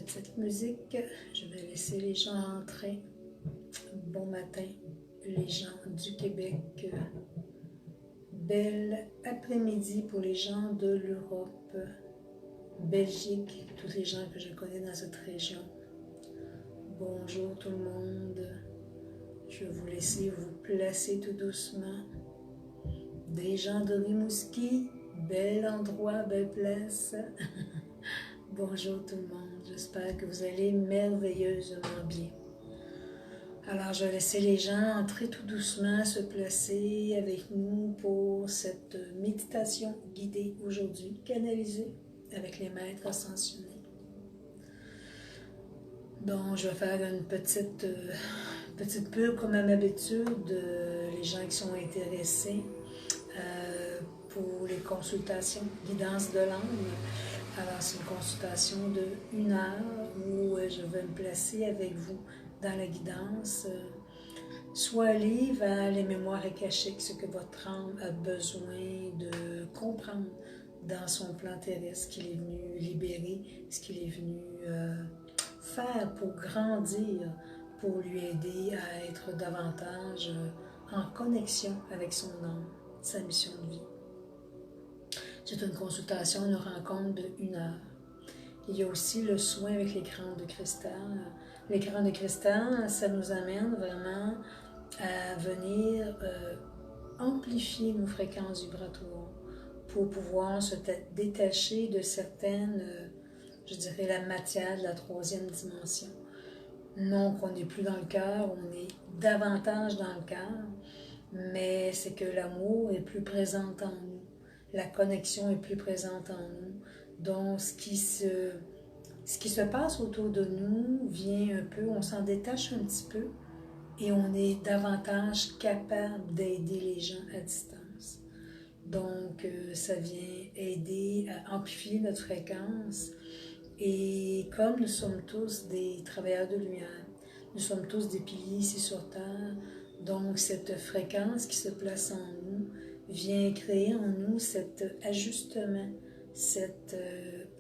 petite musique. Je vais laisser les gens entrer. Bon matin, les gens du Québec. Bel après-midi pour les gens de l'Europe, Belgique, tous les gens que je connais dans cette région. Bonjour tout le monde. Je vais vous laisser vous placer tout doucement. Des gens de Rimouski, bel endroit, belle place. Bonjour tout le monde. J'espère que vous allez merveilleusement bien. Alors, je vais laisser les gens entrer tout doucement, se placer avec nous pour cette méditation guidée aujourd'hui, canalisée avec les maîtres ascensionnés. Donc, je vais faire une petite pub comme à l'habitude, les gens qui sont intéressés pour les consultations, guidance de l'âme. Alors, c'est une consultation de 1 heure où je vais me placer avec vous dans la guidance, soit aller vers les mémoires akashiques, ce que votre âme a besoin de comprendre dans son plan terrestre, ce qu'il est venu libérer, ce qu'il est venu faire pour grandir, pour lui aider à être davantage en connexion avec son âme, sa mission de vie. C'est une consultation, une rencontre de 1 heure. Il y a aussi le soin avec l'écran de cristal. L'écran de cristal, ça nous amène vraiment à venir amplifier nos fréquences vibratoires pour pouvoir se détacher de certaines, je dirais, la matière de la 3e dimension. Non qu'on n'est plus dans le cœur, on est davantage dans le cœur, mais c'est que l'amour est plus présent en nous, la connexion est plus présente en nous. Donc, ce qui se passe autour de nous vient un peu, on s'en détache un petit peu et on est davantage capable d'aider les gens à distance. Donc, ça vient aider à amplifier notre fréquence. Et comme nous sommes tous des travailleurs de lumière, nous sommes tous des piliers ici sur Terre, donc cette fréquence qui se place en nous vient créer en nous cet ajustement, cet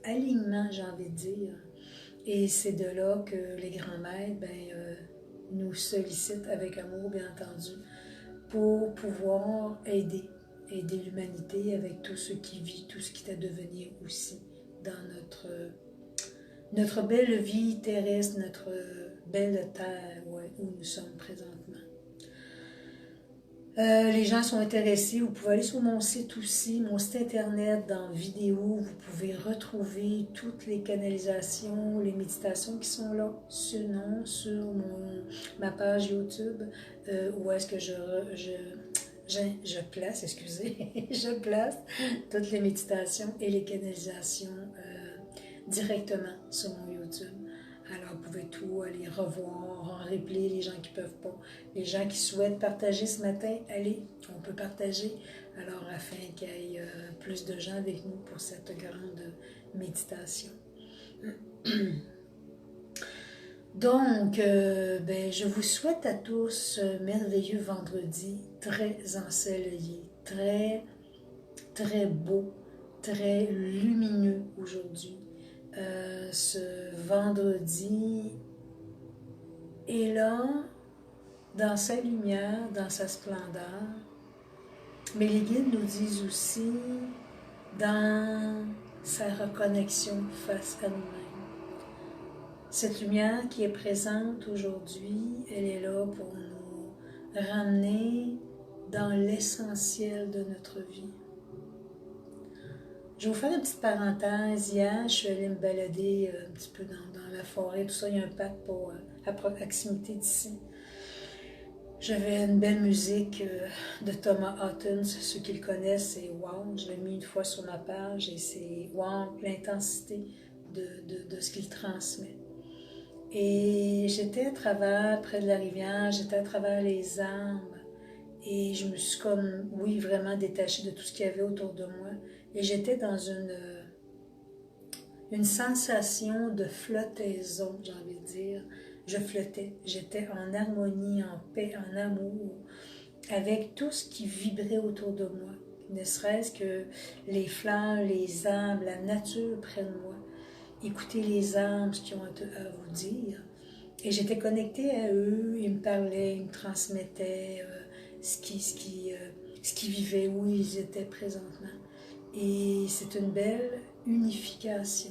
alignement, j'ai envie de dire. Et c'est de là que les grands maîtres nous sollicitent avec amour, bien entendu, pour pouvoir aider l'humanité avec tout ce qui vit, tout ce qui est à devenir aussi dans notre belle vie terrestre, notre belle terre où nous sommes présentement. Les gens sont intéressés, vous pouvez aller sur mon site aussi, mon site internet dans vidéo, vous pouvez retrouver toutes les canalisations, les méditations qui sont là, sinon sur ma page YouTube, où est-ce que je place, je place toutes les méditations et les canalisations directement sur mon YouTube. Alors, vous pouvez tout aller revoir, en replay, les gens qui ne peuvent pas. Les gens qui souhaitent partager ce matin, allez, on peut partager. Alors, afin qu'il y ait plus de gens avec nous pour cette grande méditation. Donc, je vous souhaite à tous un merveilleux vendredi, très ensoleillé, très, très beau, très lumineux aujourd'hui. Ce vendredi est là, dans sa lumière, dans sa splendeur, mais les guides nous disent aussi dans sa reconnexion face à nous-mêmes. Cette lumière qui est présente aujourd'hui, elle est là pour nous ramener dans l'essentiel de notre vie. Je vais vous faire une petite parenthèse. Hier, je suis allée me balader un petit peu dans la forêt, tout ça. Il y a un parc à proximité d'ici. J'avais une belle musique de Thomas Hutton. Ceux qui le connaissent, c'est wow. Je l'ai mis une fois sur ma page et c'est wow, l'intensité de ce qu'il transmet. Et j'étais à travers, près de la rivière, j'étais à travers les arbres et je me suis comme, oui, vraiment détachée de tout ce qu'il y avait autour de moi. Et j'étais dans une sensation de flottaison, j'ai envie de dire. Je flottais, j'étais en harmonie, en paix, en amour, avec tout ce qui vibrait autour de moi. Ne serait-ce que les fleurs, les arbres, la nature près de moi. écouter les âmes, ce qu'ils ont à vous dire. Et j'étais connectée à eux, ils me parlaient, ils me transmettaient ce qu'ils vivaient, où ils étaient présentement. Et c'est une belle unification.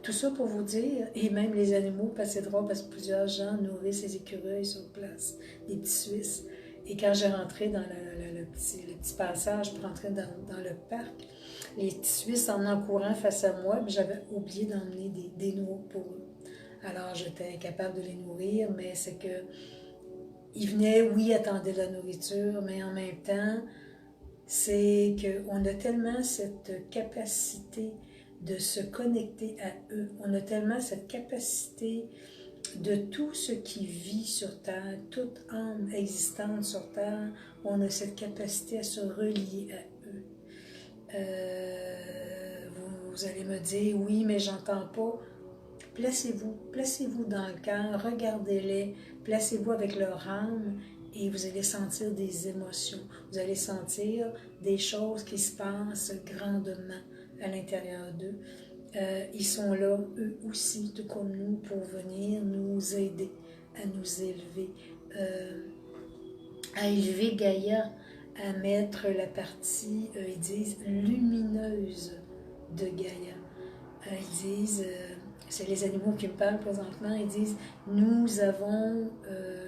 Tout ça pour vous dire, et même les animaux, parce que c'est drôle, parce que plusieurs gens nourrissent ces écureuils sur place, des petits Suisses. Et quand j'ai rentré dans le petit passage pour entrer dans le parc, les petits Suisses en courant face à moi, mais j'avais oublié d'emmener des noix pour eux. Alors j'étais incapable de les nourrir, mais c'est que ils venaient, oui, attendaient de la nourriture, mais en même temps, c'est qu'on a tellement cette capacité de se connecter à eux. On a tellement cette capacité de tout ce qui vit sur Terre, toute âme existante sur Terre, on a cette capacité à se relier à eux. Vous allez me dire, oui, mais j'entends pas. Placez-vous dans le cœur, regardez-les, placez-vous avec leur âme et vous allez sentir des émotions. Vous allez sentir des choses qui se passent grandement à l'intérieur d'eux. Ils sont là, eux aussi, tout comme nous, pour venir nous aider à nous élever, à élever Gaïa, à mettre la partie, ils disent, lumineuse de Gaïa. Ils disent, c'est les animaux qui me parlent présentement, ils disent, nous avons,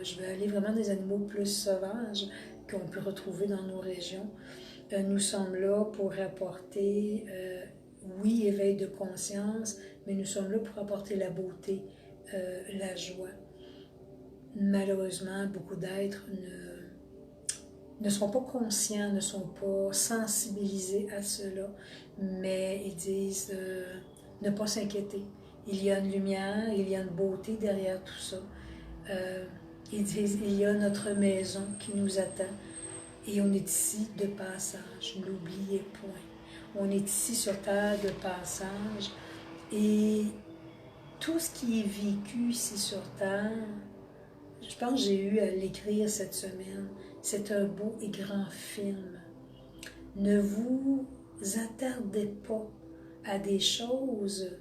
je vais aller vraiment des animaux plus sauvages qu'on peut retrouver dans nos régions. Nous sommes là pour apporter, oui, éveil de conscience, mais nous sommes là pour apporter la beauté, la joie. Malheureusement, beaucoup d'êtres ne sont pas conscients, ne sont pas sensibilisés à cela, mais ils disent ne pas s'inquiéter. Il y a une lumière, il y a une beauté derrière tout ça. Ils disent il y a notre maison qui nous attend et on est ici de passage, n'oubliez point. On est ici sur terre de passage et tout ce qui est vécu ici sur terre, je pense que j'ai eu à l'écrire cette semaine. C'est un beau et grand film. Ne vous attardez pas à des choses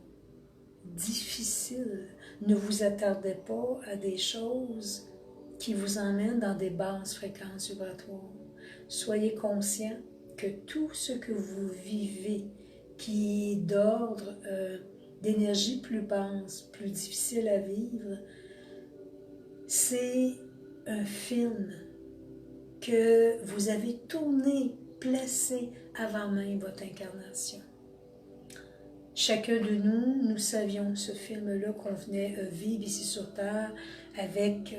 difficiles. Ne vous attardez pas à des choses qui vous emmènent dans des basses fréquences vibratoires. Soyez conscient que tout ce que vous vivez qui est d'ordre d'énergie plus basse, plus difficile à vivre, c'est un film que vous avez tourné, placé avant même votre incarnation. Chacun de nous, nous savions ce film-là qu'on venait vivre ici sur Terre avec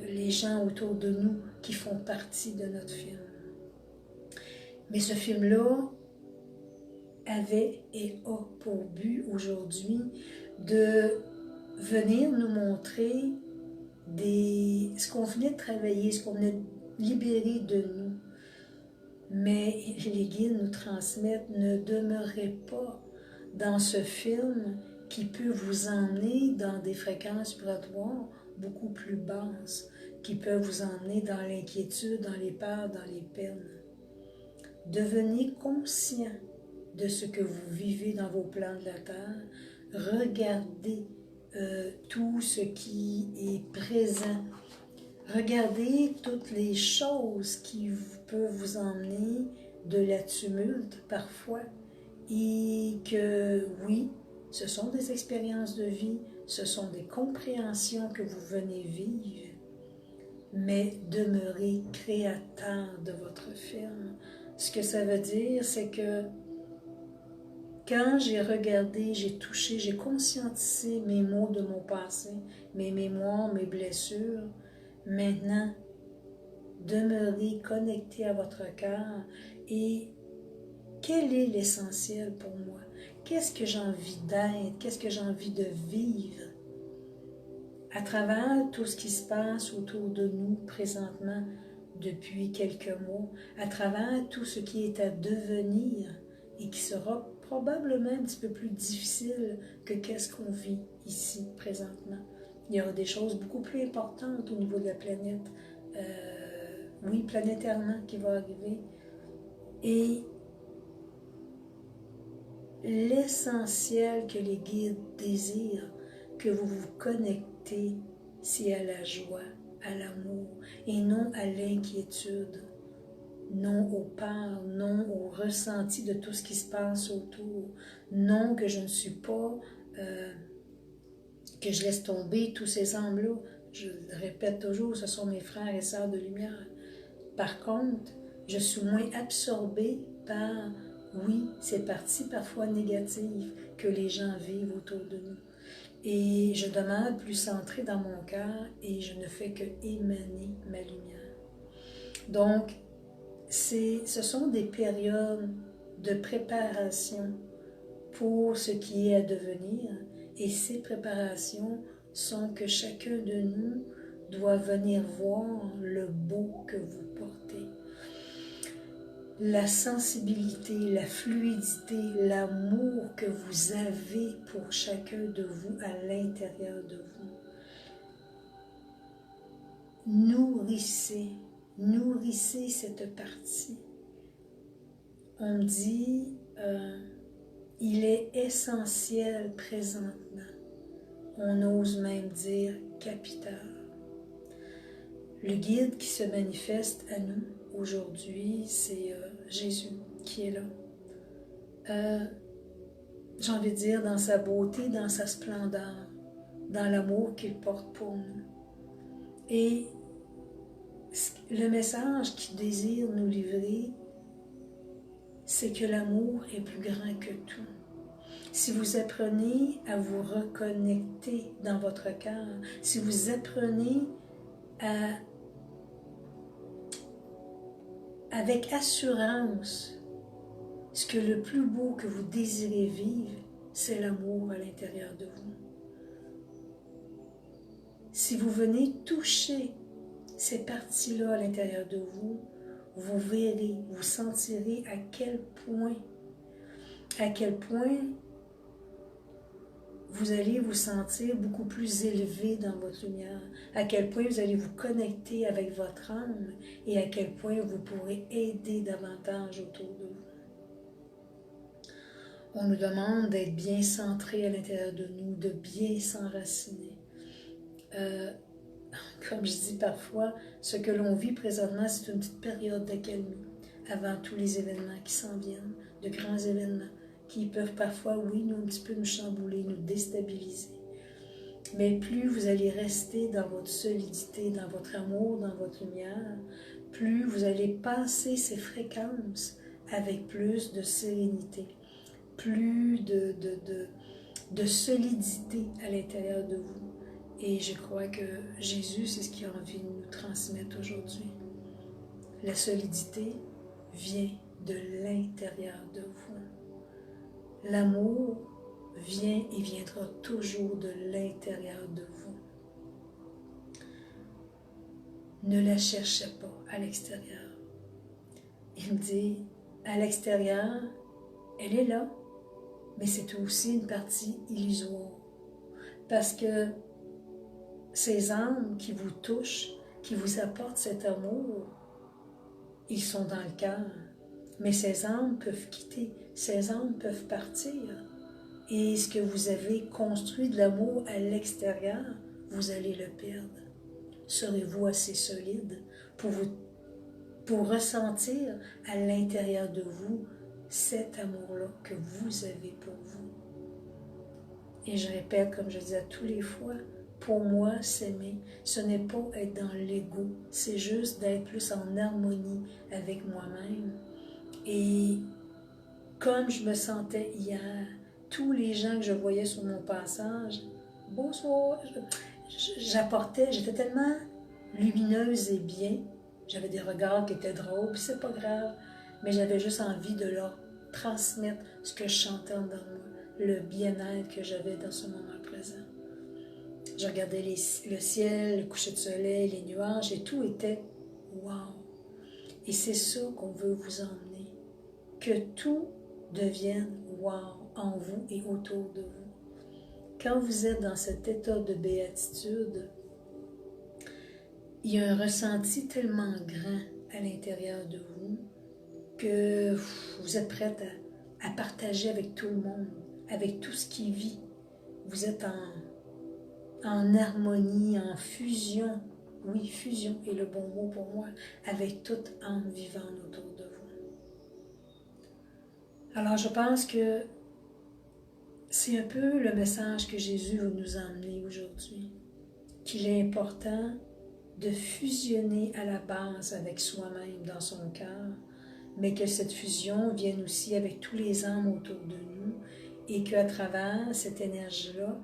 les gens autour de nous qui font partie de notre film. Mais ce film-là avait et a pour but aujourd'hui de venir nous montrer ce qu'on venait de travailler, ce qu'on venait de libérer de nous. Mais les guides nous transmettent, ne demeurez pas dans ce film qui peut vous emmener dans des fréquences vibratoires beaucoup plus basses, qui peuvent vous emmener dans l'inquiétude, dans les peurs, dans les peines. Devenez conscient de ce que vous vivez dans vos plans de la Terre. Regardez tout ce qui est présent. Regardez toutes les choses qui peuvent vous emmener de la tumulte parfois et que oui, ce sont des expériences de vie, ce sont des compréhensions que vous venez vivre, mais demeurez créateur de votre film. Ce que ça veut dire, c'est que quand j'ai regardé, j'ai touché, j'ai conscientisé mes mots de mon passé, mes mémoires, mes blessures, maintenant, demeurez connecté à votre cœur et quel est l'essentiel pour moi? Qu'est-ce que j'ai envie d'être? Qu'est-ce que j'ai envie de vivre? À travers tout ce qui se passe autour de nous présentement depuis quelques mois, à travers tout ce qui est à devenir et qui sera probablement un petit peu plus difficile que qu'est-ce qu'on vit ici présentement. Il y aura des choses beaucoup plus importantes au niveau de la planète, oui, planétairement, qui va arriver. Et l'essentiel que les guides désirent, que vous vous connectez, c'est à la joie, à l'amour, et non à l'inquiétude, non aux peurs, non au ressenti de tout ce qui se passe autour, non que je ne suis pas, que je laisse tomber tous ces âmes-là. Je le répète toujours, ce sont mes frères et sœurs de lumière. Par contre, je suis moins absorbée par, oui, ces parties parfois négatives que les gens vivent autour de nous. Et je demeure plus centrée dans mon cœur et je ne fais que émaner ma lumière. Donc, ce sont des périodes de préparation pour ce qui est à devenir. Et ces préparations sont que chacun de nous doit venir voir le beau que vous portez. La sensibilité, la fluidité, l'amour que vous avez pour chacun de vous à l'intérieur de vous. Nourrissez cette partie. On me dit, il est essentiel présentement. On ose même dire capital. Le guide qui se manifeste à nous aujourd'hui, c'est Jésus qui est là. J'ai envie de dire dans sa beauté, dans sa splendeur, dans l'amour qu'il porte pour nous. Et le message qu'il désire nous livrer, c'est que l'amour est plus grand que tout. Si vous apprenez à vous reconnecter dans votre cœur, si vous apprenez avec assurance, ce que le plus beau que vous désirez vivre, c'est l'amour à l'intérieur de vous. Si vous venez toucher ces parties-là à l'intérieur de vous, vous verrez, vous sentirez à quel point vous allez vous sentir beaucoup plus élevé dans votre lumière, à quel point vous allez vous connecter avec votre âme et à quel point vous pourrez aider davantage autour de vous. On nous demande d'être bien centré à l'intérieur de nous, de bien s'enraciner. Comme je dis parfois, ce que l'on vit présentement, c'est une petite période d'accalmie avant tous les événements qui s'en viennent, de grands événements qui peuvent parfois, oui, un petit peu nous chambouler, nous déstabiliser. Mais plus vous allez rester dans votre solidité, dans votre amour, dans votre lumière, plus vous allez passer ces fréquences avec plus de sérénité, plus de solidité à l'intérieur de vous. Et je crois que Jésus, c'est ce qu'il a envie de nous transmettre aujourd'hui. La solidité vient de l'intérieur de vous. L'amour vient et viendra toujours de l'intérieur de vous. Ne la cherchez pas à l'extérieur. Il me dit, à l'extérieur, elle est là, mais c'est aussi une partie illusoire. Parce que ces âmes qui vous touchent, qui vous apportent cet amour, ils sont dans le cœur. Mais ces âmes peuvent quitter, ces âmes peuvent partir. Et ce que vous avez construit de l'amour à l'extérieur, vous allez le perdre. Serez-vous assez solide pour ressentir à l'intérieur de vous cet amour-là que vous avez pour vous? Et je répète, comme je dis à tous les fois, pour moi, s'aimer, ce n'est pas être dans l'ego, c'est juste d'être plus en harmonie avec moi-même. Et comme je me sentais hier, tous les gens que je voyais sur mon passage, bonsoir, j'apportais, j'étais tellement lumineuse et bien, j'avais des regards qui étaient drôles, puis c'est pas grave, mais j'avais juste envie de leur transmettre ce que je chantais en dedans de moi, le bien-être que j'avais dans ce moment présent. Je regardais le ciel, le coucher de soleil, les nuages, et tout était wow. Et c'est ça qu'on veut vous emmener, que tout devienne wow en vous et autour de vous. Quand vous êtes dans cet état de béatitude, il y a un ressenti tellement grand à l'intérieur de vous que vous êtes prête à partager avec tout le monde, avec tout ce qui vit. Vous êtes en harmonie, en fusion. Oui, fusion est le bon mot pour moi, avec toute âme vivante autour de vous. Alors, je pense que c'est un peu le message que Jésus veut nous emmener aujourd'hui, qu'il est important de fusionner à la base avec soi-même dans son cœur, mais que cette fusion vienne aussi avec tous les âmes autour de nous et qu'à travers cette énergie-là,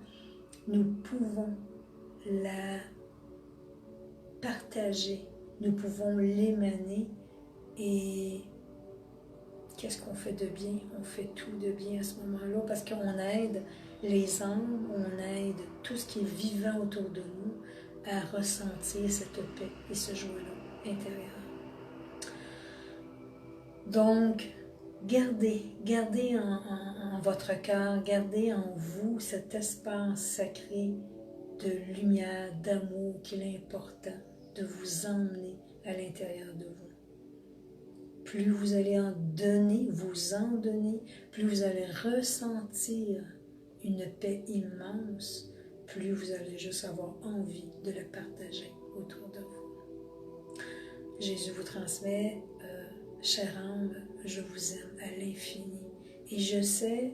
nous pouvons la partager, nous pouvons l'émaner et qu'est-ce qu'on fait de bien? On fait tout de bien à ce moment-là parce qu'on aide les âmes, on aide tout ce qui est vivant autour de nous à ressentir cette paix et ce joie-là intérieur. Donc, gardez en votre cœur, gardez en vous cet espace sacré de lumière, d'amour qu'il est important de vous emmener à l'intérieur de vous. Plus vous allez vous en donner, plus vous allez ressentir une paix immense, plus vous allez juste avoir envie de le partager autour de vous. Jésus vous transmet, chère âme, je vous aime à l'infini. Et je sais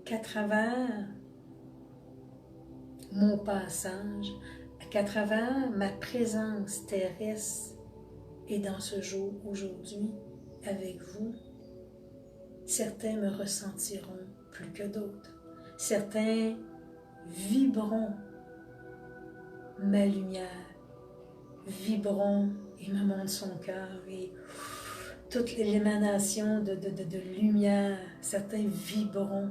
qu'à travers mon passage, qu'à travers ma présence terrestre et dans ce jour, aujourd'hui, avec vous, certains me ressentiront plus que d'autres. Certains vibreront ma lumière, vibreront et me montrent son cœur et toute l'émanation de lumière, certains vibreront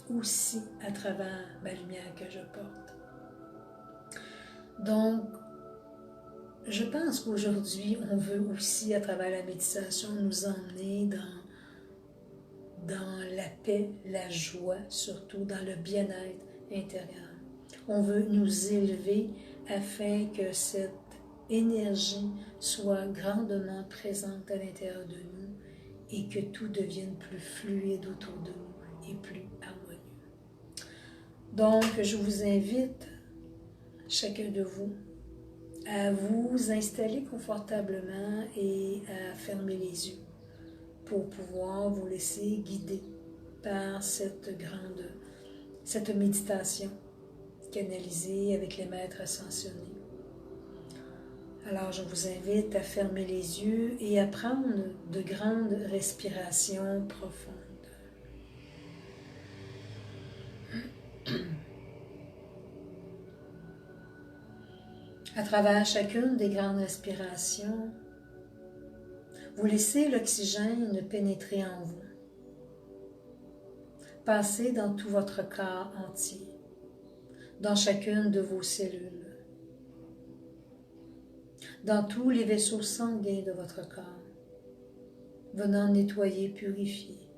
aussi à travers ma lumière que je porte. Donc, je pense qu'aujourd'hui, on veut aussi, à travers la méditation, nous emmener dans la paix, la joie, surtout dans le bien-être intérieur. On veut nous élever afin que cette énergie soit grandement présente à l'intérieur de nous et que tout devienne plus fluide autour de nous et plus harmonieux. Donc, je vous invite, chacun de vous, à vous installer confortablement et à fermer les yeux pour pouvoir vous laisser guider par cette méditation canalisée avec les maîtres ascensionnés. Alors, je vous invite à fermer les yeux et à prendre de grandes respirations profondes. À travers chacune des grandes respirations, vous laissez l'oxygène pénétrer en vous, passer dans tout votre corps entier, dans chacune de vos cellules, dans tous les vaisseaux sanguins de votre corps, venant nettoyer, purifier.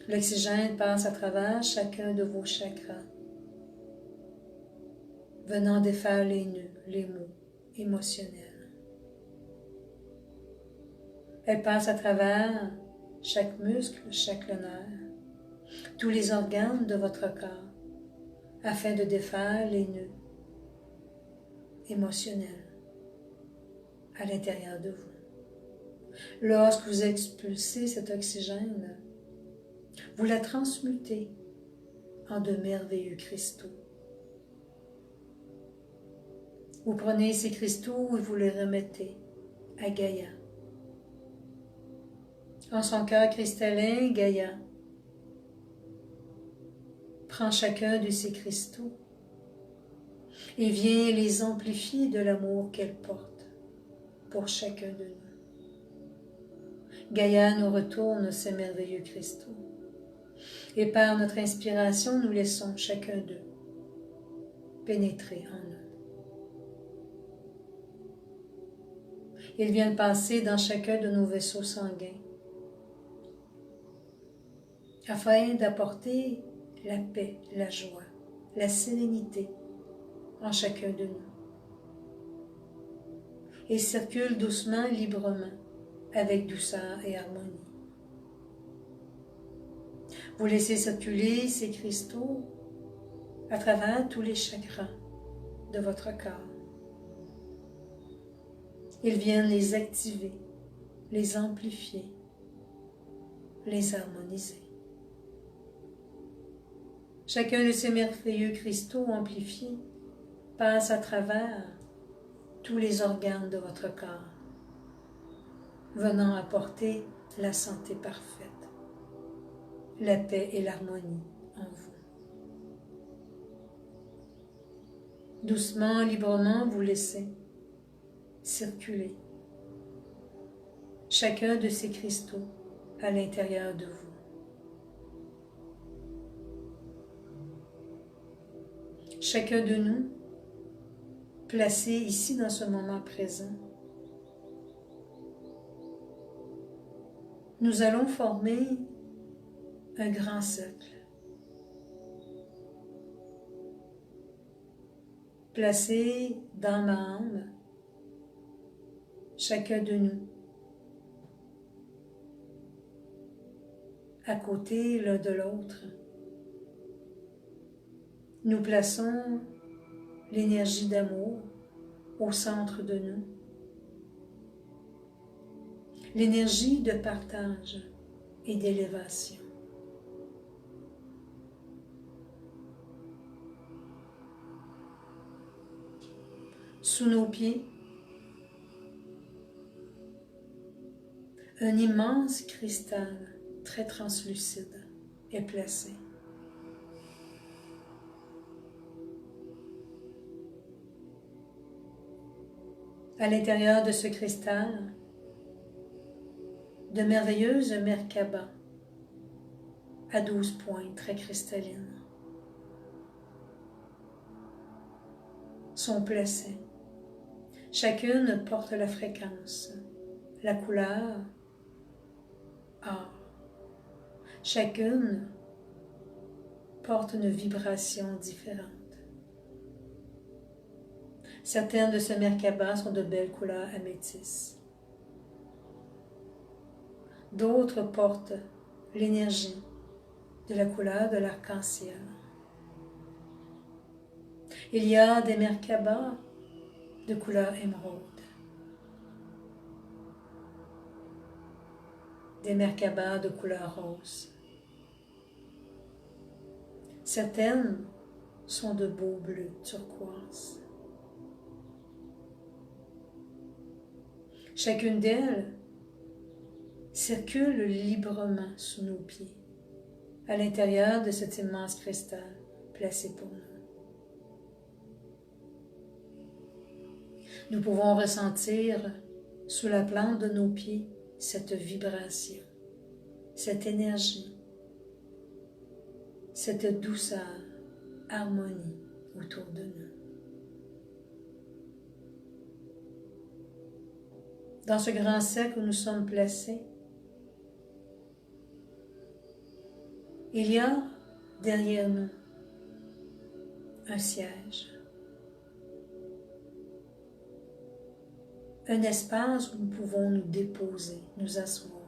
L'oxygène passe à travers chacun de vos chakras, venant défaire les nœuds, les maux émotionnels. Elle passe à travers chaque muscle, chaque nerf, tous les organes de votre corps, afin de défaire les nœuds émotionnels à l'intérieur de vous. Lorsque vous expulsez cet oxygène, vous la transmutez en de merveilleux cristaux. Vous prenez ces cristaux et vous les remettez à Gaïa. En son cœur cristallin, Gaïa prend chacun de ces cristaux et vient les amplifier de l'amour qu'elle porte pour chacun de nous. Gaïa nous retourne ces merveilleux cristaux et par notre inspiration, nous laissons chacun d'eux pénétrer en nous. Ils viennent passer dans chacun de nos vaisseaux sanguins afin d'apporter la paix, la joie, la sérénité en chacun de nous. Et circulent doucement, librement avec douceur et harmonie. Vous laissez circuler ces cristaux à travers tous les chakras de votre corps. Ils viennent les activer, les amplifier, les harmoniser. Chacun de ces merveilleux cristaux amplifiés passe à travers tous les organes de votre corps, venant apporter la santé parfaite, la paix et l'harmonie en vous. Doucement, librement, vous laissez circuler chacun de ces cristaux à l'intérieur de vous. Chacun de nous, placé ici dans ce moment présent, nous allons former un grand cercle. Placé dans ma âme, chacun de nous, à côté l'un de l'autre, nous plaçons l'énergie d'amour au centre de nous, l'énergie de partage et d'élévation. Sous nos pieds, un immense cristal très translucide est placé. À l'intérieur de ce cristal, de merveilleuses Merkabas à 12 pointes très cristallines sont placées. Chacune porte la fréquence, la couleur or. Chacune porte une vibration différente. Certaines de ces Merkabas sont de belles couleurs améthystes. D'autres portent l'énergie de la couleur de l'arc-en-ciel. Il y a des Merkabas de couleur émeraude, des Merkabas de couleur rose. Certaines sont de beaux bleus turquoise. Chacune d'elles circule librement sous nos pieds, à l'intérieur de cet immense cristal placé pour nous. Nous pouvons ressentir sous la plante de nos pieds cette vibration, cette énergie, cette douceur, harmonie autour de nous. Dans ce grand cercle où nous sommes placés, il y a derrière nous un siège, un espace où nous pouvons nous déposer, nous asseoir.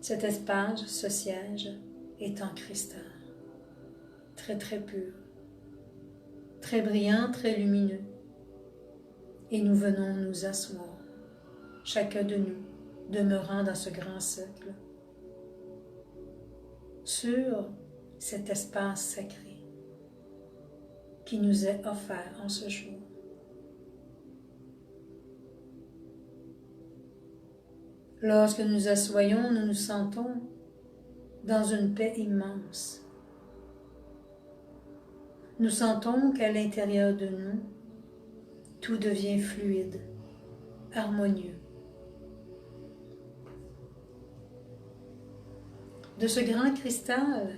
Cet espace, ce siège, est en cristal, très très pur, très brillant, très lumineux. Et nous venons nous asseoir, chacun de nous demeurant dans ce grand cercle, sur cet espace sacré qui nous est offert en ce jour. Lorsque nous assoyons, nous nous sentons dans une paix immense. Nous sentons qu'à l'intérieur de nous, tout devient fluide, harmonieux. De ce grand cristal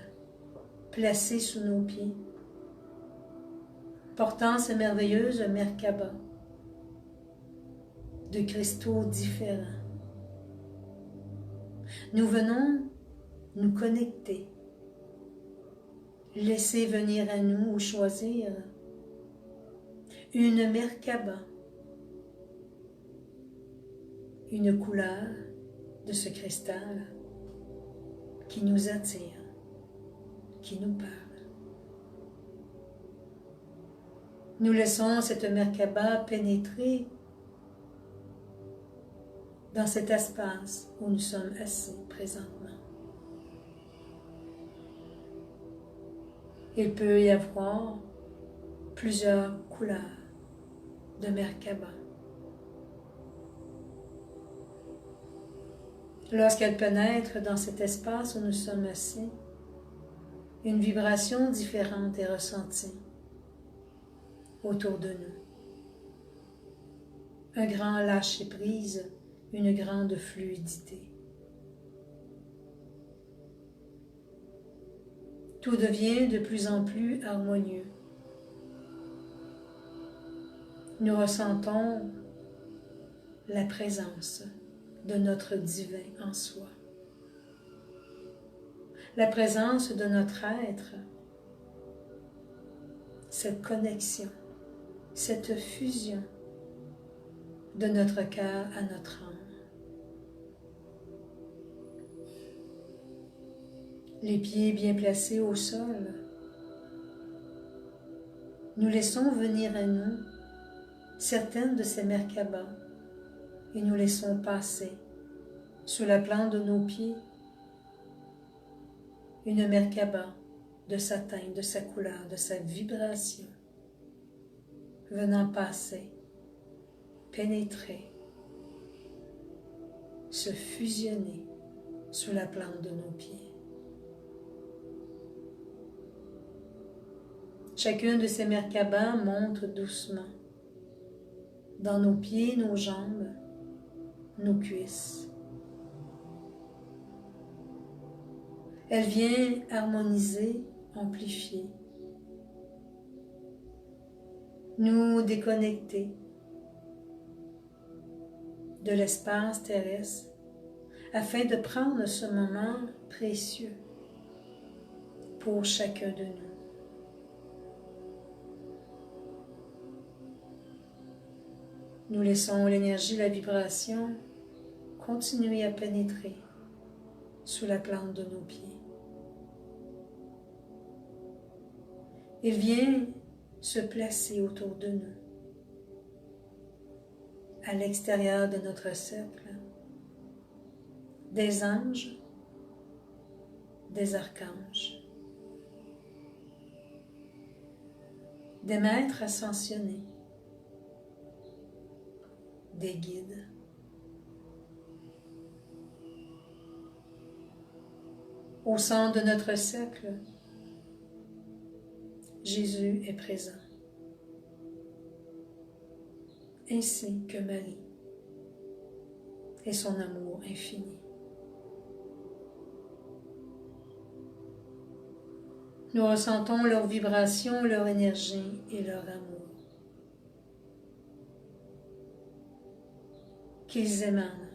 placé sous nos pieds, portant ces merveilleuses Merkabas de cristaux différents, nous venons nous connecter, laisser venir à nous ou choisir une Merkaba une couleur de ce cristal qui nous attire, qui nous parle. Nous laissons cette Merkaba pénétrer dans cet espace où nous sommes assis présentement. Il peut y avoir plusieurs couleurs de Merkaba. Lorsqu'elle pénètre dans cet espace où nous sommes assis, une vibration différente est ressentie autour de nous. Un grand lâcher-prise, une grande fluidité. Tout devient de plus en plus harmonieux. Nous ressentons la présence de notre divin en soi. La présence de notre être, cette connexion, cette fusion de notre cœur à notre âme. Les pieds bien placés au sol, nous laissons venir à nous certaines de ces Merkabas et nous laissons passer sous la plante de nos pieds une Merkaba de sa teinte, de sa couleur, de sa vibration, venant passer, pénétrer, se fusionner sous la plante de nos pieds. Chacune de ces Merkabas monte doucement dans nos pieds, nos jambes, nos cuisses. Elle vient harmoniser, amplifier, nous déconnecter de l'espace terrestre afin de prendre ce moment précieux pour chacun de nous. Nous laissons l'énergie, la vibration continuer à pénétrer sous la plante de nos pieds. Il vient se placer autour de nous, à l'extérieur de notre cercle, des anges, des archanges, des maîtres ascensionnés, des guides. Au centre de notre cercle, Jésus est présent, ainsi que Marie et son amour infini. Nous ressentons leur vibration, leur énergie et leur amour qu'ils émanent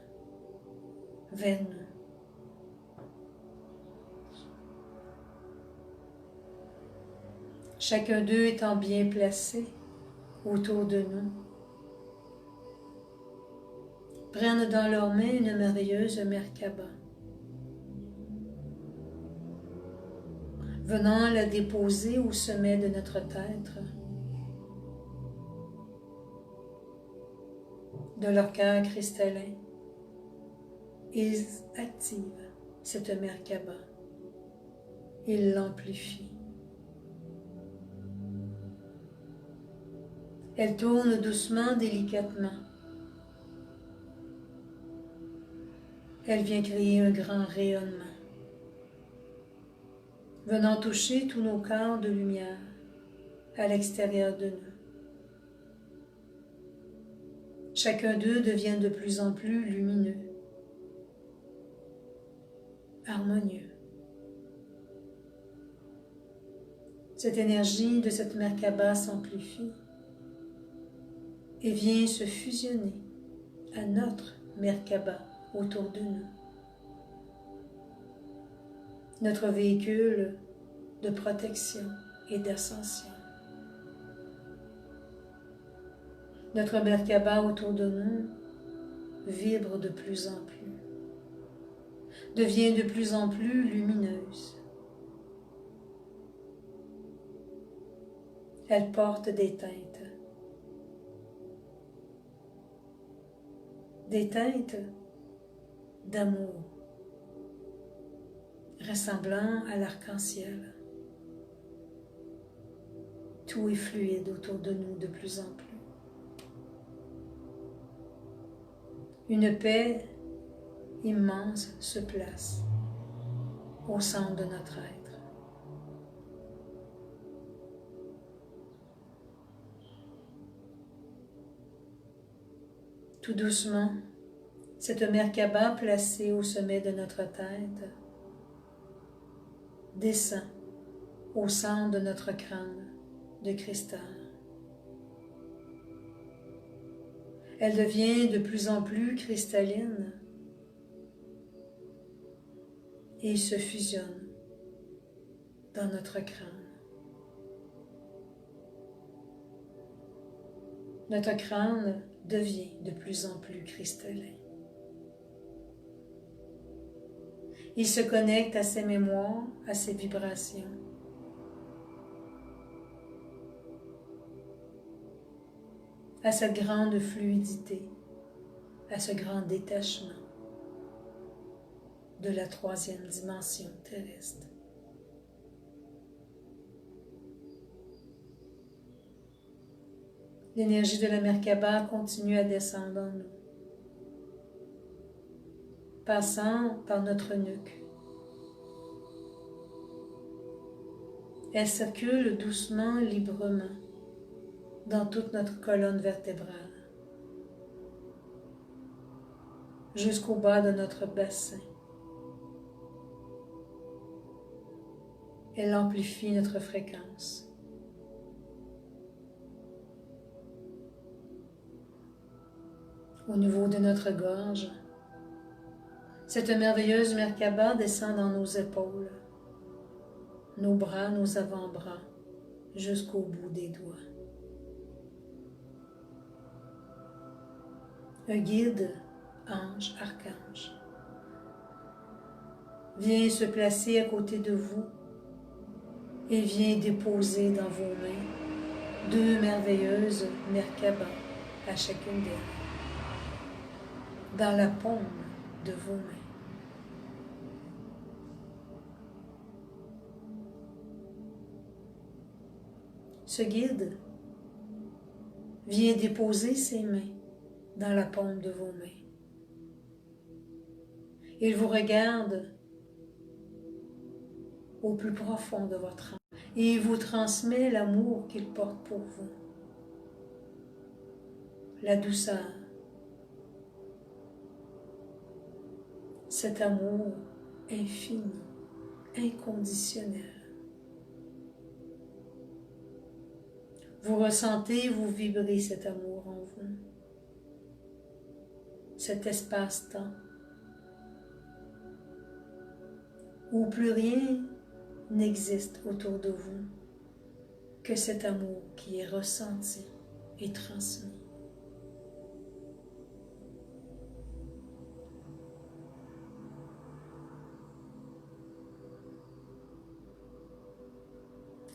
vers nous. Chacun d'eux étant bien placé autour de nous, prennent dans leurs mains une merveilleuse Merkaba, venant la déposer au sommet de notre tête, de leur cœur cristallin. Ils activent cette Merkaba, ils l'amplifient. Elle tourne doucement, délicatement. Elle vient créer un grand rayonnement, venant toucher tous nos corps de lumière à l'extérieur de nous. Chacun d'eux devient de plus en plus lumineux, harmonieux. Cette énergie de cette Merkaba s'amplifie et vient se fusionner à notre Merkaba autour de nous. Notre véhicule de protection et d'ascension. Notre Merkaba autour de nous vibre de plus en plus, devient de plus en plus lumineuse. Elle porte des teintes d'amour, ressemblant à l'arc-en-ciel. Tout est fluide autour de nous de plus en plus. Une paix immense se place au centre de notre être. Tout doucement, cette Merkaba placée au sommet de notre tête descend au centre de notre crâne de cristal. Elle devient de plus en plus cristalline et se fusionne dans notre crâne. Notre crâne devient de plus en plus cristallin. Il se connecte à ses mémoires, à ses vibrations. À cette grande fluidité, à ce grand détachement de la troisième dimension terrestre. L'énergie de la Merkaba continue à descendre en nous, passant par notre nuque. Elle circule doucement, librement, dans toute notre colonne vertébrale, jusqu'au bas de notre bassin. Elle amplifie notre fréquence. Au niveau de notre gorge, cette merveilleuse Merkaba descend dans nos épaules, nos bras, nos avant-bras, jusqu'au bout des doigts. Un guide, ange, archange, vient se placer à côté de vous et vient déposer dans vos mains 2 merveilleuses Merkaba à chacune d'elles, dans la paume de vos mains. Ce guide vient déposer ses mains dans la paume de vos mains. Il vous regarde au plus profond de votre âme et il vous transmet l'amour qu'il porte pour vous, la douceur, cet amour infini, inconditionnel. Vous ressentez, vous vibrez cet amour en vous, cet espace-temps où plus rien n'existe autour de vous que cet amour qui est ressenti et transmis.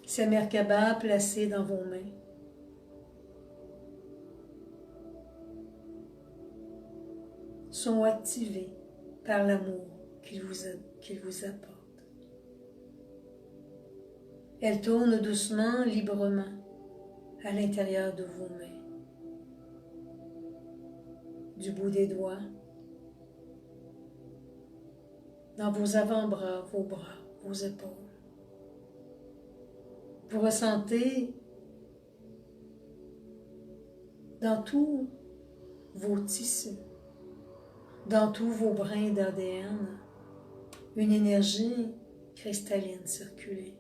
Ces Merkaba placés dans vos mains sont activés par l'amour qu'il vous apporte. Elles tournent doucement, librement à l'intérieur de vos mains, du bout des doigts, dans vos avant-bras, vos bras, vos épaules. Vous ressentez dans tous vos tissus, dans tous vos brins d'ADN, une énergie cristalline circuler.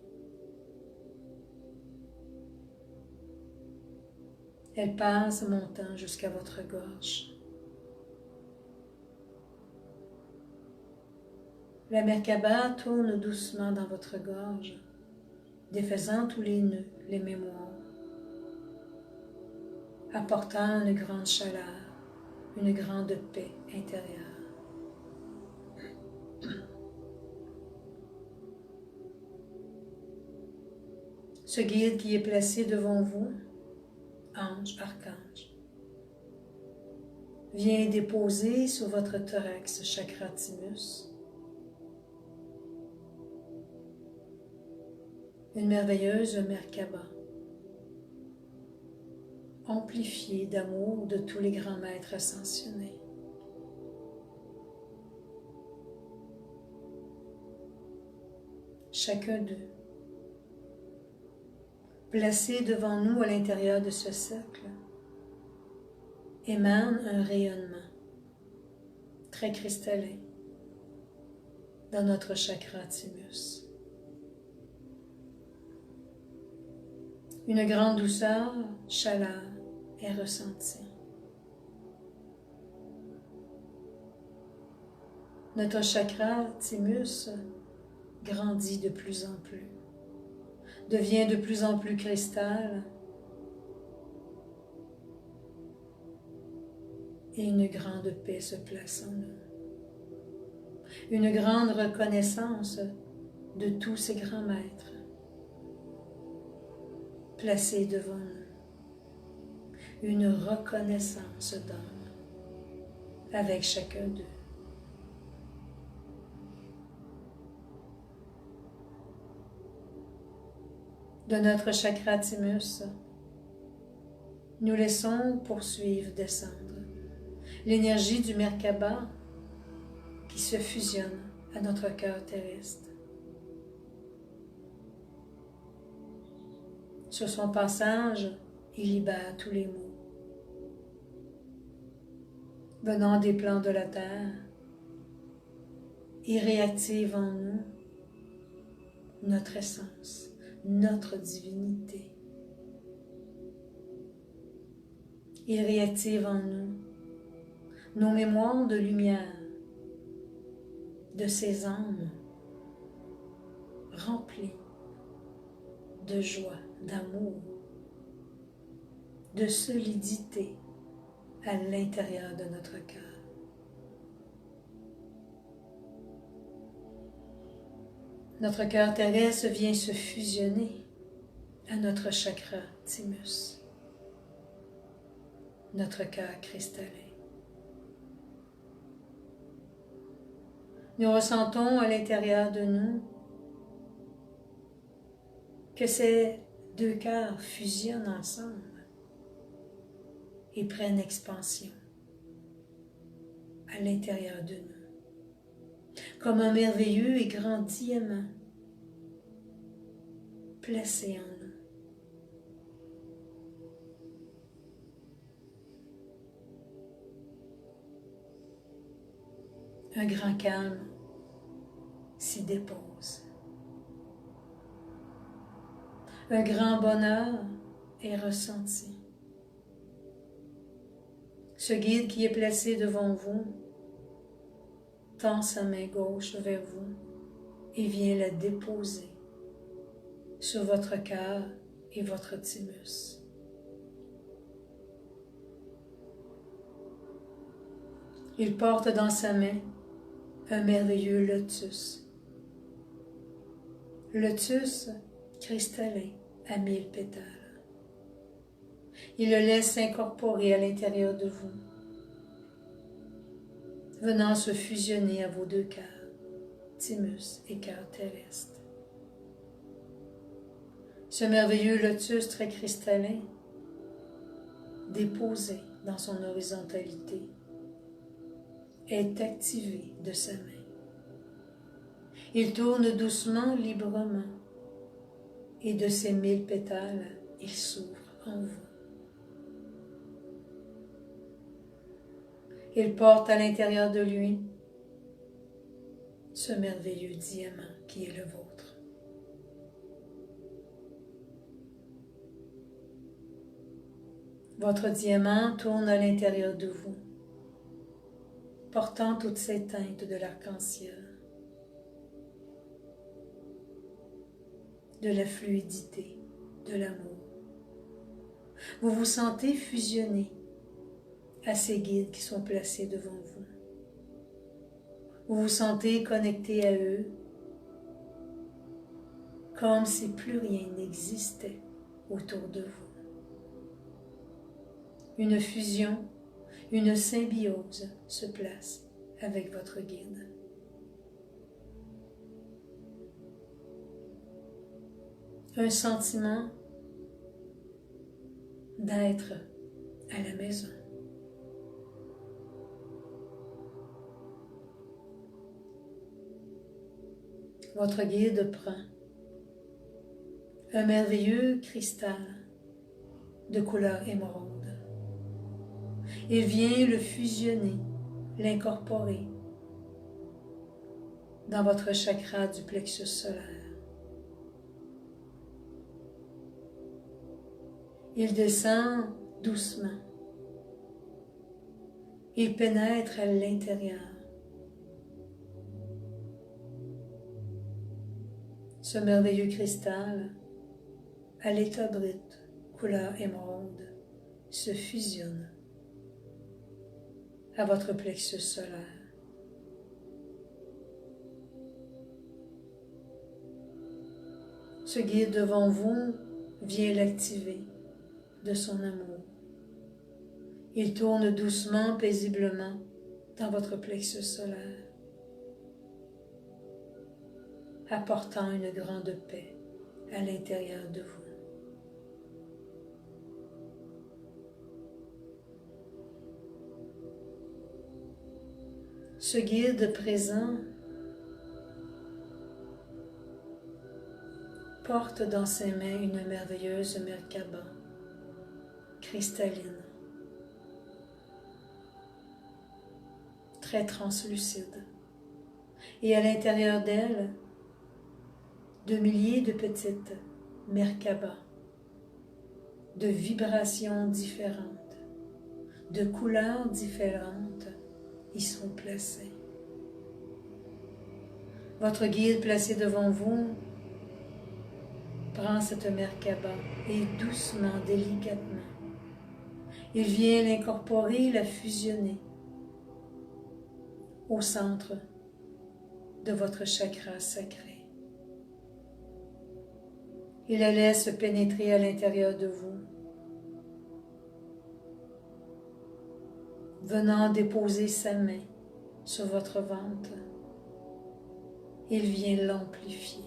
Elle passe montant jusqu'à votre gorge. La Merkaba tourne doucement dans votre gorge, défaisant tous les nœuds, les mémoires, apportant une grande chaleur, une grande paix intérieure. Ce guide qui est placé devant vous, ange, archange, vient déposer sur votre thorax chakra thymus une merveilleuse Merkaba, amplifiée d'amour de tous les grands maîtres ascensionnés. Chacun d'eux, placé devant nous à l'intérieur de ce cercle, émane un rayonnement très cristallin dans notre chakra thymus. Une grande douceur, chaleur est ressentie. Notre chakra thymus grandit de plus en plus, devient de plus en plus cristal et une grande paix se place en nous. Une grande reconnaissance de tous ces grands maîtres placés devant nous. Une reconnaissance d'âme avec chacun d'eux. De notre chakra thymus, nous laissons poursuivre descendre l'énergie du Merkaba qui se fusionne à notre cœur terrestre. Sur son passage, il libère tous les maux venant des plans de la terre et réactive en nous notre essence, notre divinité. Il réactive en nous nos mémoires de lumière, de ces âmes remplies de joie, d'amour, de solidité à l'intérieur de notre cœur. Notre cœur terrestre vient se fusionner à notre chakra thymus, notre cœur cristallin. Nous ressentons à l'intérieur de nous que ces deux cœurs fusionnent ensemble et prennent expansion à l'intérieur de nous, comme un merveilleux et grand diamant placé en nous. Un grand calme s'y dépose. Un grand bonheur est ressenti. Ce guide qui est placé devant vous tend sa main gauche vers vous et vient la déposer sur votre cœur et votre thymus. Il porte dans sa main un merveilleux lotus. Lotus cristallin à 1000 pétales. Il le laisse s'incorporer à l'intérieur de vous, venant se fusionner à vos deux cœurs, thymus et cœur terrestre. Ce merveilleux lotus très cristallin, déposé dans son horizontalité, est activé de sa main. Il tourne doucement, librement, et de ses 1000 pétales, il s'ouvre en vous. Il porte à l'intérieur de lui ce merveilleux diamant qui est le vôtre. Votre diamant tourne à l'intérieur de vous, portant toutes ces teintes de l'arc-en-ciel, de la fluidité, de l'amour. Vous vous sentez fusionné à ces guides qui sont placés devant vous. Vous vous sentez connecté à eux comme si plus rien n'existait autour de vous. Une fusion, une symbiose se place avec votre guide. Un sentiment d'être à la maison. Votre guide prend un merveilleux cristal de couleur émeraude. Il vient le fusionner, l'incorporer dans votre chakra du plexus solaire. Il descend doucement. Il pénètre à l'intérieur. Ce merveilleux cristal, à l'état brut, couleur émeraude, se fusionne à votre plexus solaire. Ce guide devant vous vient l'activer de son amour. Il tourne doucement, paisiblement dans votre plexus solaire, apportant une grande paix à l'intérieur de vous. Ce guide présent porte dans ses mains une merveilleuse Merkaba cristalline, très translucide, et à l'intérieur d'elle, de milliers de petites Merkabas, de vibrations différentes, de couleurs différentes, y sont placées. Votre guide placé devant vous prend cette Merkaba et doucement, délicatement, il vient l'incorporer, la fusionner au centre de votre chakra sacré. Il la laisse pénétrer à l'intérieur de vous, venant déposer sa main sur votre ventre. Il vient l'amplifier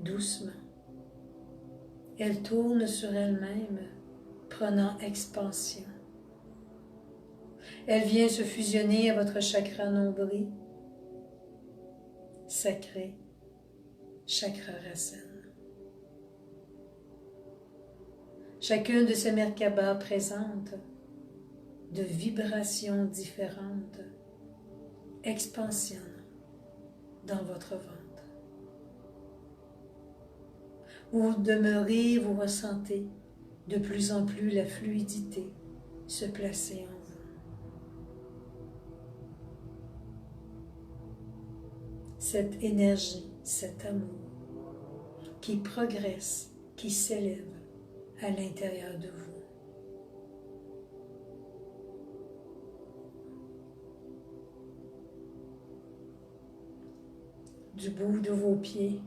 doucement. Elle tourne sur elle-même, prenant expansion. Elle vient se fusionner à votre chakra nombril, sacré, chakra racine. Chacune de ces Merkabas présente de vibrations différentes expansionne dans votre ventre. Vous demeurez, vous ressentez de plus en plus la fluidité se placer en vous. Cette énergie, cet amour qui progresse, qui s'élève à l'intérieur de vous. Du bout de vos pieds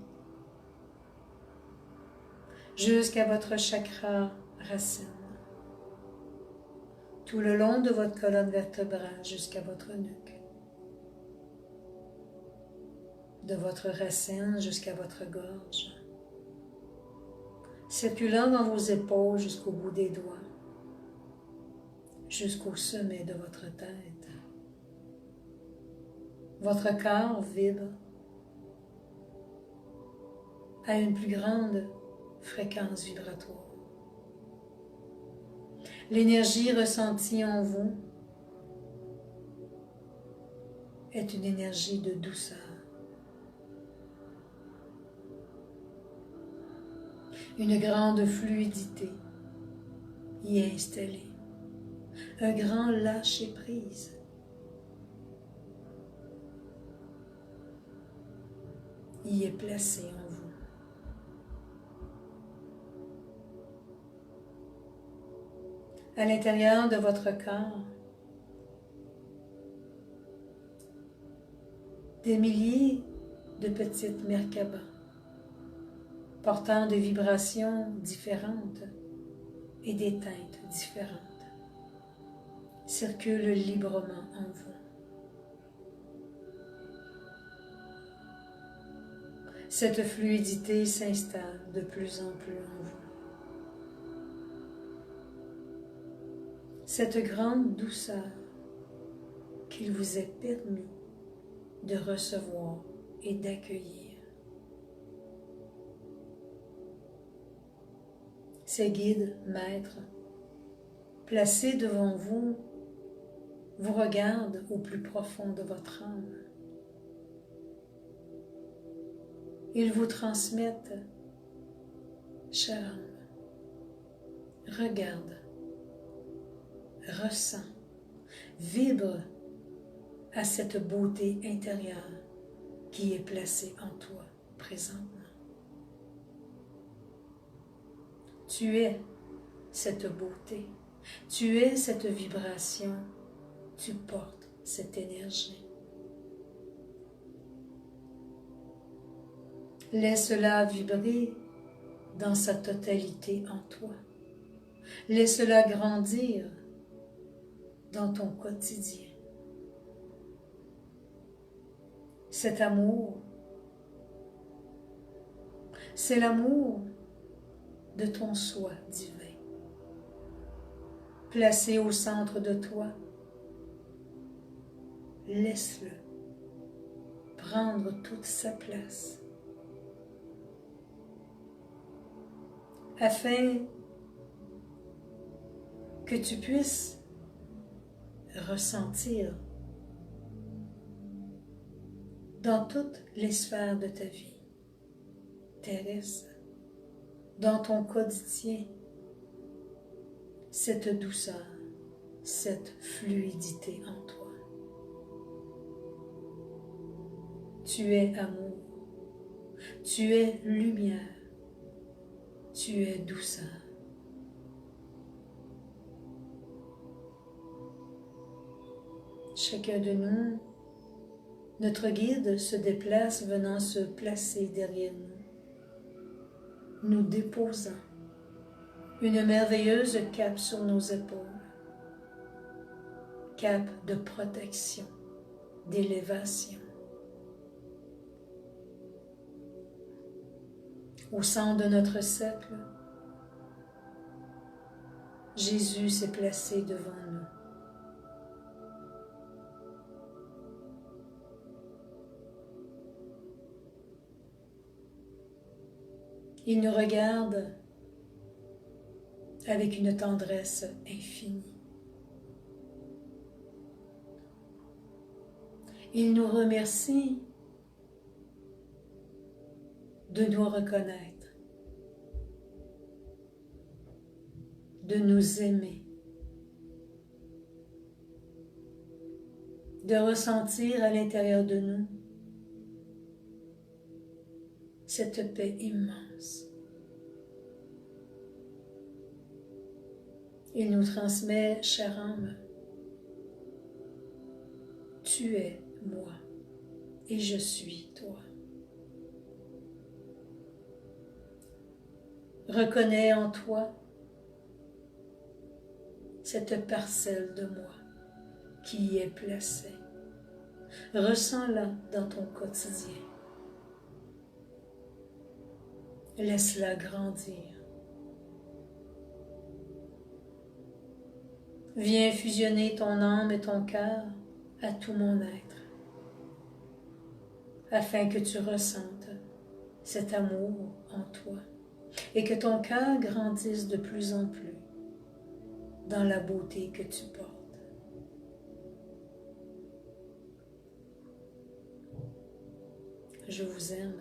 jusqu'à votre chakra racine, tout le long de votre colonne vertébrale jusqu'à votre nuque, de votre racine jusqu'à votre gorge, circulant dans vos épaules jusqu'au bout des doigts, jusqu'au sommet de votre tête. Votre corps vibre à une plus grande fréquence vibratoire. L'énergie ressentie en vous est une énergie de douceur. Une grande fluidité y est installée. Un grand lâcher-prise. Y est placé en vous. à l'intérieur de votre corps, des milliers de petites Merkabah portant des vibrations différentes et des teintes différentes circulent librement en vous. Cette fluidité s'installe de plus en plus en vous. Cette grande douceur qu'il vous est permis de recevoir et d'accueillir. Ces guides, maîtres, placés devant vous, vous regardent au plus profond de votre âme. Ils vous transmettent, chère âme, regarde, ressens, vibre à cette beauté intérieure qui est placée en toi présentement. Tu es cette beauté, tu es cette vibration, tu portes cette énergie. Laisse-la vibrer dans sa totalité en toi. Laisse-la grandir dans ton quotidien. Cet amour, c'est l'amour de ton soi divin. Placé au centre de toi, laisse-le prendre toute sa place, afin que tu puisses ressentir dans toutes les sphères de ta vie terrestre, dans ton quotidien, cette douceur, cette fluidité en toi. Tu es amour, tu es lumière, tu es douceur. Chacun de nous, notre guide se déplace venant se placer derrière nous, nous déposant une merveilleuse cape sur nos épaules, cape de protection, d'élévation. Au centre de notre cercle, Jésus s'est placé devant nous. Il nous regarde avec une tendresse infinie. Il nous remercie de nous reconnaître, de nous aimer, de ressentir à l'intérieur de nous cette paix immense. Il nous transmet, chère âme, tu es moi et je suis toi. Reconnais en toi cette parcelle de moi qui y est placée. Ressens-la dans ton quotidien. Laisse-la grandir. Viens fusionner ton âme et ton cœur à tout mon être, afin que tu ressentes cet amour en toi et que ton cœur grandisse de plus en plus dans la beauté que tu portes. Je vous aime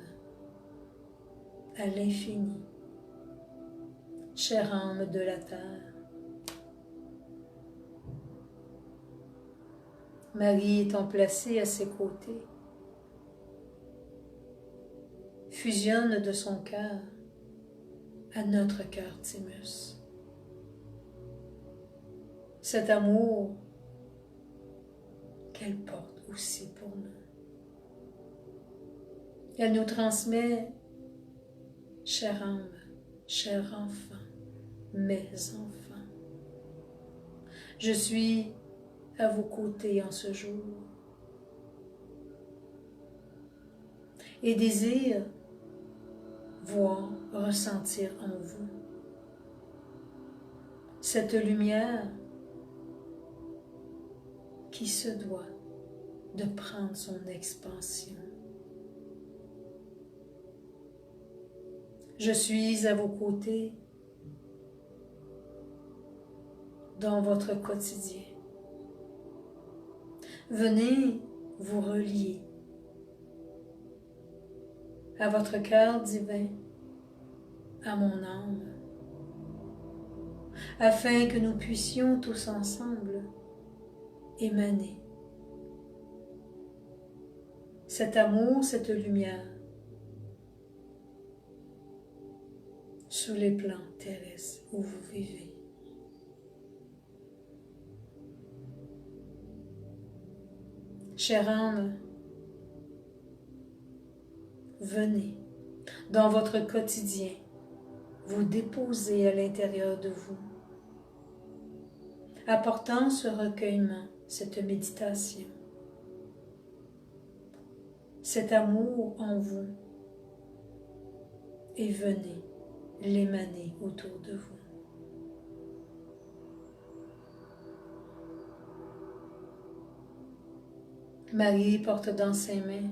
à l'infini, chère âme de la terre. Marie étant placée à ses côtés, fusionne de son cœur à notre cœur Thymus. cet amour qu'elle porte aussi pour nous. Elle nous transmet, chère âme, cher enfant, mes enfants, je suis à vos côtés en ce jour et désire voir, ressentir en vous cette lumière qui se doit de prendre son expansion. Je suis à vos côtés dans votre quotidien. Venez vous relier à votre cœur divin, à mon âme, afin que nous puissions tous ensemble émaner cet amour, cette lumière sur les plans terrestres où vous vivez. Chère âme, venez dans votre quotidien vous déposer à l'intérieur de vous, apportant ce recueillement, cette méditation, cet amour en vous, et venez l'émaner autour de vous. Marie porte dans ses mains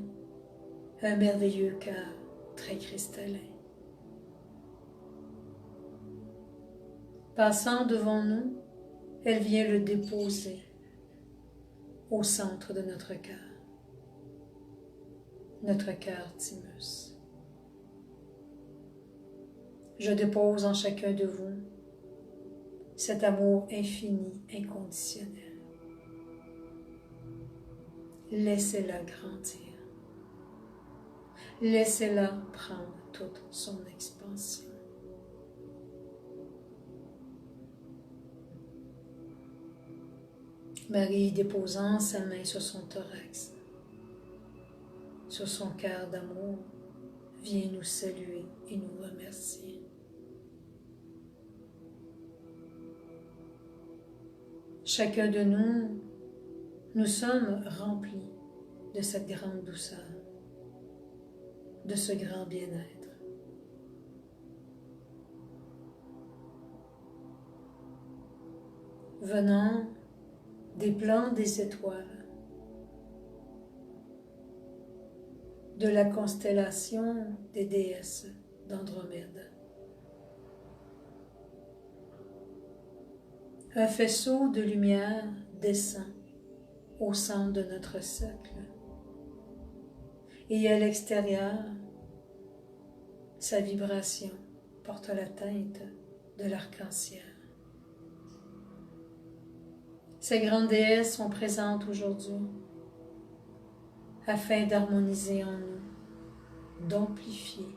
un merveilleux cœur très cristallin. Passant devant nous, elle vient le déposer au centre de notre cœur Thymus. Je dépose en chacun de vous cet amour infini, inconditionnel. Laissez-la grandir. Laissez-la prendre toute son expansion. Marie, déposant sa main sur son thorax, sur son cœur d'amour, vient nous saluer et nous remercier. Chacun de nous, nous sommes remplis de cette grande douceur, de ce grand bien-être. Venant des plans des étoiles, de la constellation des déesses d'Andromède. Un faisceau de lumière descend au centre de notre cercle et à l'extérieur, sa vibration porte la teinte de l'arc-en-ciel. Ces grandes déesses sont présentes aujourd'hui afin d'harmoniser en nous, d'amplifier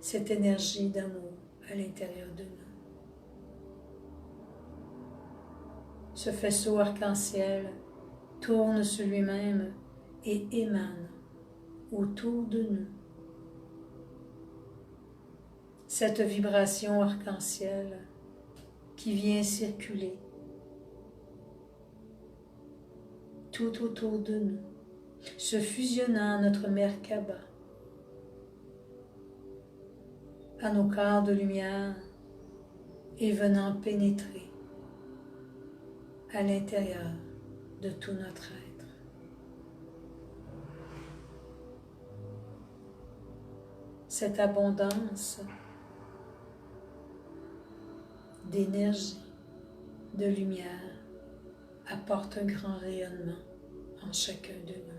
cette énergie d'amour à l'intérieur de nous. Ce faisceau arc-en-ciel tourne sur lui-même et émane autour de nous cette vibration arc-en-ciel qui vient circuler tout autour de nous, se fusionnant à notre Merkaba, à nos corps de lumière et venant pénétrer à l'intérieur de tout notre être. Cette abondance d'énergie, de lumière, apporte un grand rayonnement en chacun de nous.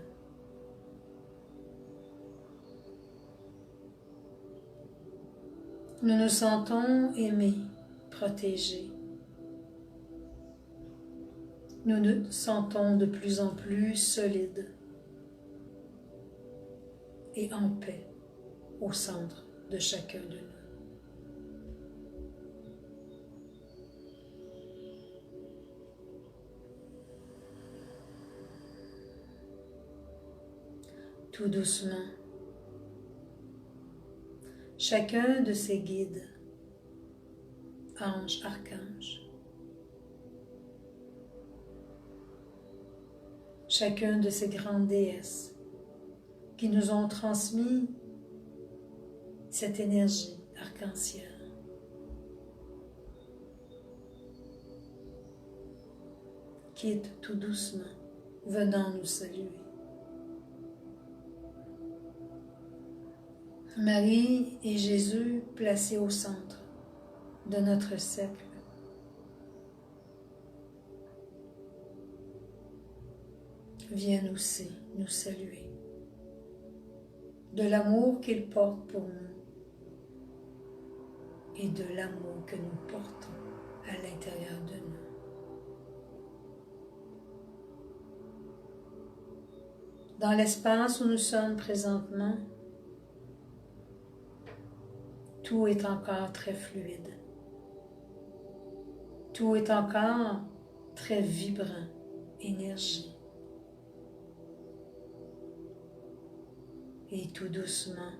Nous nous sentons aimés, protégés. Nous nous sentons de plus en plus solides et en paix au centre de chacun de nous. tout doucement, chacun de ces guides, anges, archanges, chacun de ces grandes déesses qui nous ont transmis cette énergie arc-en-ciel. Quitte tout doucement, venant nous saluer. Marie et Jésus placés au centre de notre cercle. Viennent aussi nous saluer de l'amour qu'ils portent pour nous et de l'amour que nous portons à l'intérieur de nous. Dans l'espace où nous sommes présentement, tout est encore très fluide. Tout est encore très vibrant, énergie. Et tout doucement,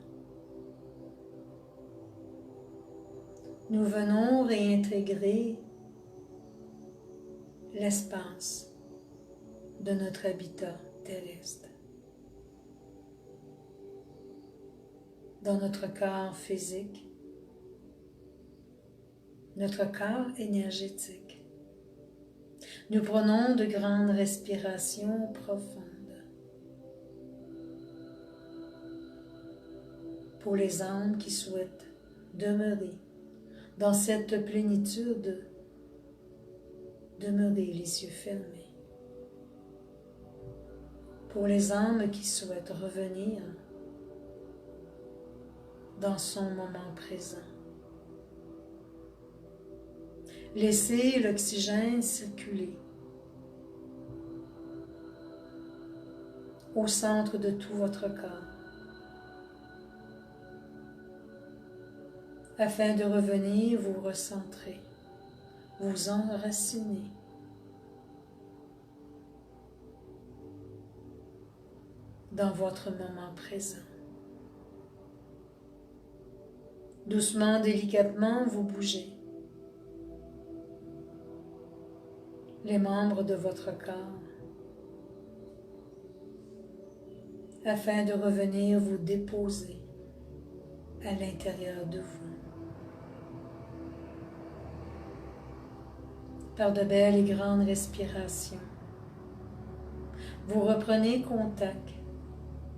nous venons réintégrer l'espace de notre habitat terrestre. Dans notre corps physique, notre corps énergétique. Nous prenons de grandes respirations profondes. Pour les âmes qui souhaitent demeurer dans cette plénitude, demeurer les yeux fermés. Pour les âmes qui souhaitent revenir dans son moment présent. Laissez l'oxygène circuler au centre de tout votre corps afin de revenir vous recentrer, vous enraciner dans votre moment présent. Doucement, délicatement, vous bougez les membres de votre corps afin de revenir vous déposer à l'intérieur de vous. Par de belles et grandes respirations, vous reprenez contact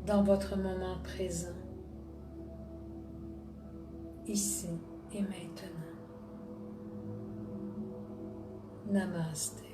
dans votre moment présent, ici et maintenant. Namasté.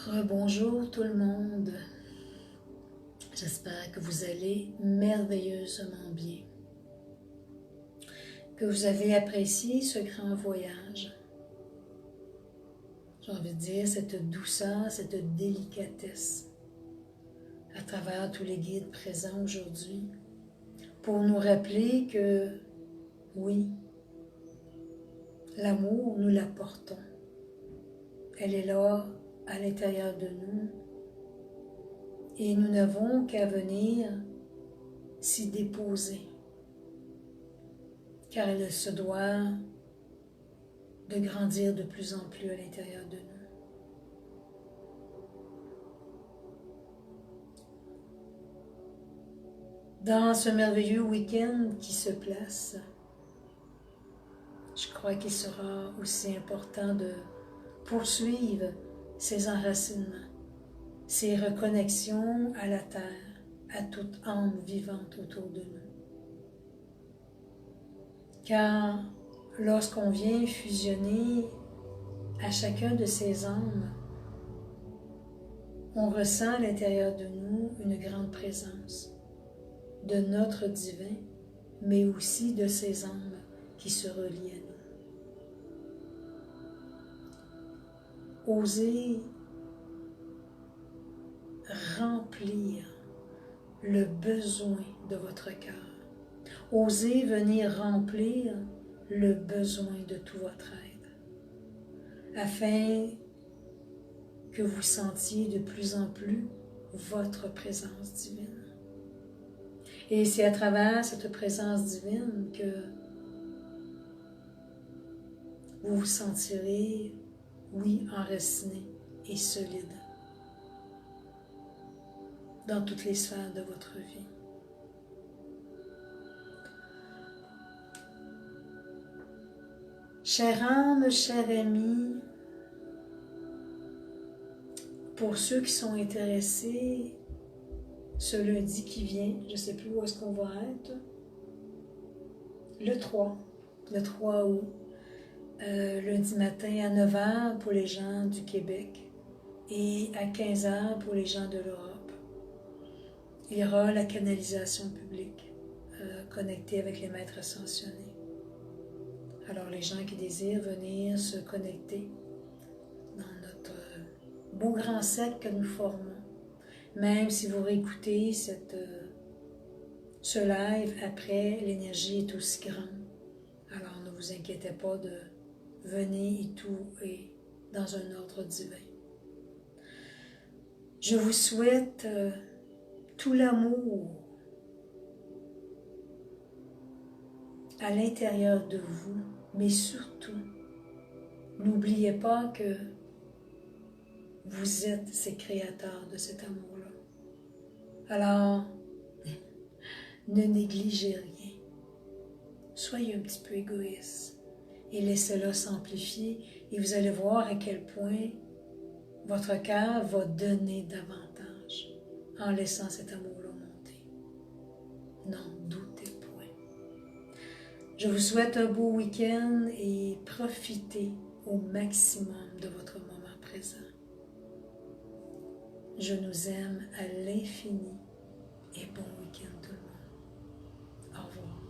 Rebonjour tout le monde, j'espère que vous allez merveilleusement bien, que vous avez apprécié ce grand voyage, j'ai envie de dire cette douceur, cette délicatesse à travers tous les guides présents aujourd'hui, pour nous rappeler que oui, l'amour nous l'apportons, elle est là à l'intérieur de nous et nous n'avons qu'à venir s'y déposer car elle se doit de grandir de plus en plus à l'intérieur de nous. Dans ce merveilleux week-end qui se place, je crois qu'il sera aussi important de poursuivre ces enracinements, ces reconnexions à la terre, à toute âme vivante autour de nous. Car lorsqu'on vient fusionner à chacun de ces âmes, on ressent à l'intérieur de nous une grande présence de notre divin, mais aussi de ces âmes qui qui se relient à nous. Osez remplir le besoin de votre cœur. Osez venir remplir le besoin de tout votre être, afin que vous sentiez de plus en plus votre présence divine. Et c'est à travers cette présence divine que vous vous sentirez, oui, enraciné et solide dans toutes les sphères de votre vie. Chère âme, cher ami, pour ceux qui sont intéressés, ce lundi qui vient, je ne sais plus où est-ce qu'on va être, le 3 août, lundi matin à 9 h pour les gens du Québec et à 15 h pour les gens de l'Europe. Il y aura la canalisation publique connectée avec les maîtres ascensionnés. Alors les gens qui désirent venir se connecter dans notre beau grand cercle que nous formons, même si vous réécoutez ce live après, l'énergie est aussi grande. Alors ne vous inquiétez pas de venir et tout est dans un ordre divin. Je vous souhaite tout l'amour à l'intérieur de vous, mais surtout, n'oubliez pas que vous êtes ces créateurs de cet amour-là. Alors, ne négligez rien. Soyez un petit peu égoïste et laissez-le s'amplifier et vous allez voir à quel point votre cœur va donner davantage en laissant cet amour-là monter. N'en doutez point. Je vous souhaite un beau week-end et profitez au maximum de votre moment présent. Je nous aime à l'infini et bon week-end tout le monde. Au revoir.